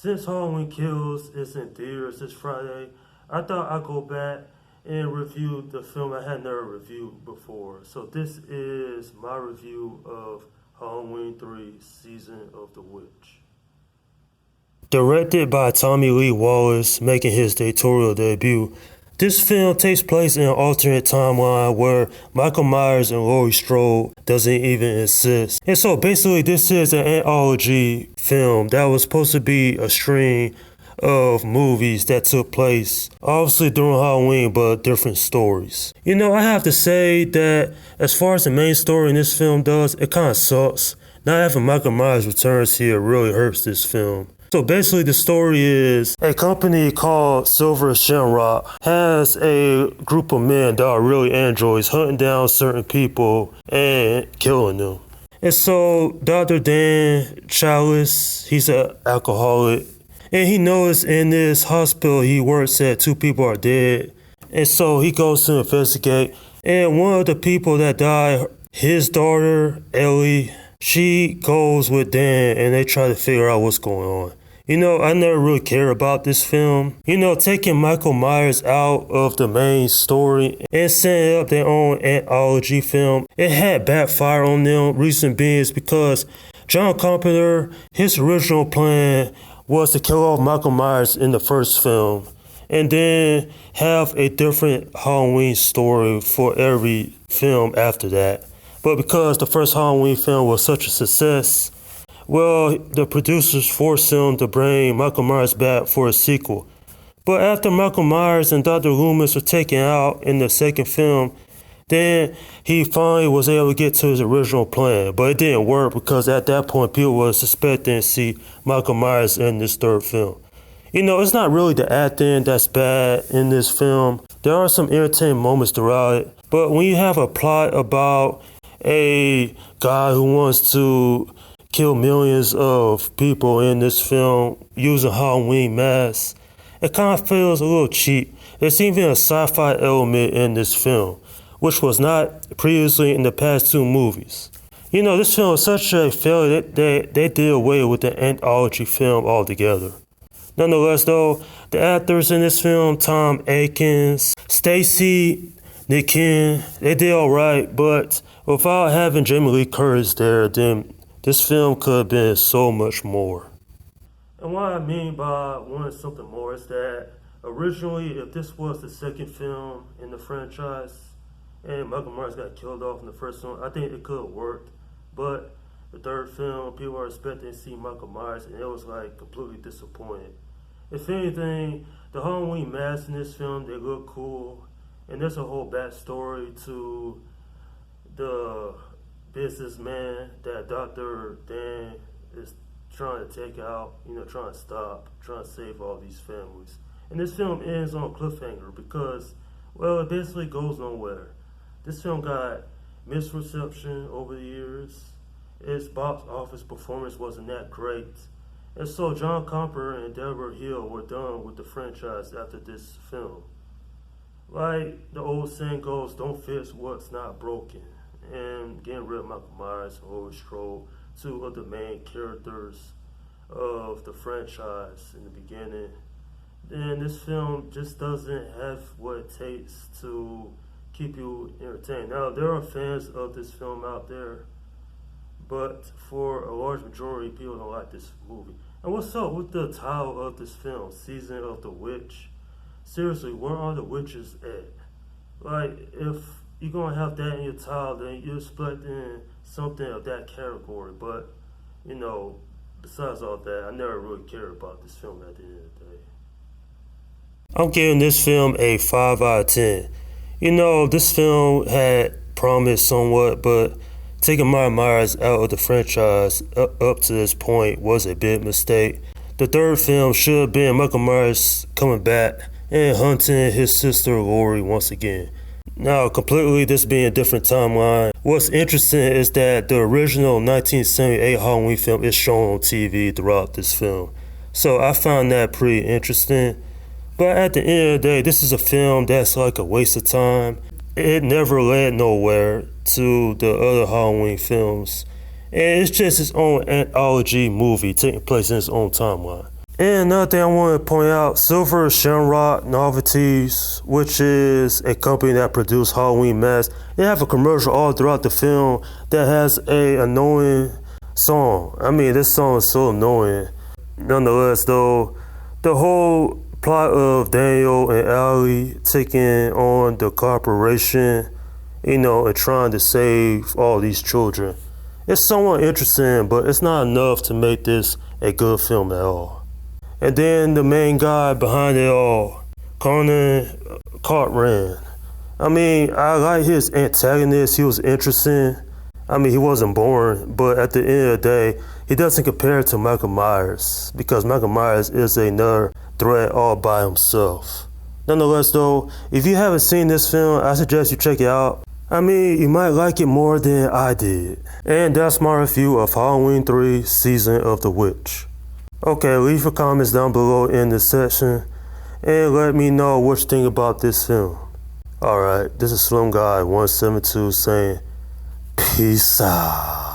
Since Halloween Kills is in theaters this Friday, I thought I'd go back and review the film I had never reviewed before. So this is my review of Halloween 3 Season of the Witch. Directed by Tommy Lee Wallace, making his directorial debut, this film takes place in an alternate timeline where Michael Myers and Laurie Strode doesn't even exist. And so basically this is an anthology film that was supposed to be a string of movies that took place obviously during Halloween, but different stories. You know, I have to say that as far as the main story in this film does, it kind of sucks. Not having Michael Myers returns here really hurts this film. So basically the story is a company called Silver Shamrock has a group of men that are really androids hunting down certain people and killing them. And so Dr. Dan Chalice, he's an alcoholic, and he knows in this hospital he works at 2 people are dead. And so he goes to investigate, and one of the people that died, his daughter Ellie, she goes with Dan and they try to figure out what's going on. You know, I never really cared about this film. You know, taking Michael Myers out of the main story and setting up their own anthology film, it had backfire on them. Reason being is because John Carpenter, his original plan was to kill off Michael Myers in the first film and then have a different Halloween story for every film after that. But because the first Halloween film was such a success, well, the producers forced him to bring Michael Myers back for a sequel. But after Michael Myers and Dr. Loomis were taken out in the second film, then he finally was able to get to his original plan. But it didn't work because at that point people were suspecting to see Michael Myers in this third film. You know, it's not really the acting that's bad in this film. There are some entertaining moments throughout it. But when you have a plot about a guy who wants to kill millions of people in this film using Halloween masks, it kind of feels a little cheap. There's even a sci-fi element in this film, which was not previously in the past 2 movies. You know, this film is such a failure that they did away with the anthology film altogether. Nonetheless, though, the actors in this film, Tom Atkins, Stacy Nikin, they did alright, but without having Jamie Lee Curtis there, then this film could have been so much more. And what I mean by wanting something more is that originally, if this was the second film in the franchise and Michael Myers got killed off in the first one, I think it could have worked. But the third film, people are expecting to see Michael Myers, and it was like completely disappointed. If anything, the Halloween masks in this film, they look cool, and there's a whole backstory to the businessman that Dr. Dan is trying to take out, you know, trying to stop, trying to save all these families. And this film ends on a cliffhanger because, well, it basically goes nowhere. This film got misreception over the years. Its box office performance wasn't that great. And so John Carpenter and Deborah Hill were done with the franchise after this film. Like the old saying goes, don't fix what's not broken. And getting rid of Michael Myers and Laurie Strode, 2 of the main characters of the franchise in the beginning, then this film just doesn't have what it takes to keep you entertained. Now, there are fans of this film out there, but for a large majority, people don't like this movie. And what's up with the title of this film, Season of the Witch? Seriously, where are the witches at? Like, if you're going to have that in your title, then you're expecting something of that category. But, you know, besides all that, I never really cared about this film at the end of the day. I'm giving this film a 5 out of 10. You know, this film had promised somewhat, but taking Michael Myers out of the franchise up to this point was a big mistake. The third film should have been Michael Myers coming back and hunting his sister Laurie once again. Now, completely this being a different timeline, what's interesting is that the original 1978 Halloween film is shown on TV throughout this film. So I found that pretty interesting. But at the end of the day, this is a film that's like a waste of time. It never led nowhere to the other Halloween films. And it's just its own anthology movie taking place in its own timeline. And another thing I want to point out, Silver Shamrock Novelties, which is a company that produced Halloween masks, they have a commercial all throughout the film that has a annoying song. I mean, this song is so annoying. Nonetheless, though, the whole plot of Daniel and Allie taking on the corporation, and trying to save all these children, it's somewhat interesting, but it's not enough to make this a good film at all. And then the main guy behind it all, Conan Cartran. I mean, I like his antagonist. He was interesting. I mean, he wasn't boring, but at the end of the day, he doesn't compare to Michael Myers, because Michael Myers is another threat all by himself. Nonetheless, though, if you haven't seen this film, I suggest you check it out. I mean, you might like it more than I did. And that's my review of Halloween 3 Season of the Witch. Okay, leave your comments down below in the section and let me know what you think about this film. Alright, this is Slim Guy 172 saying peace out.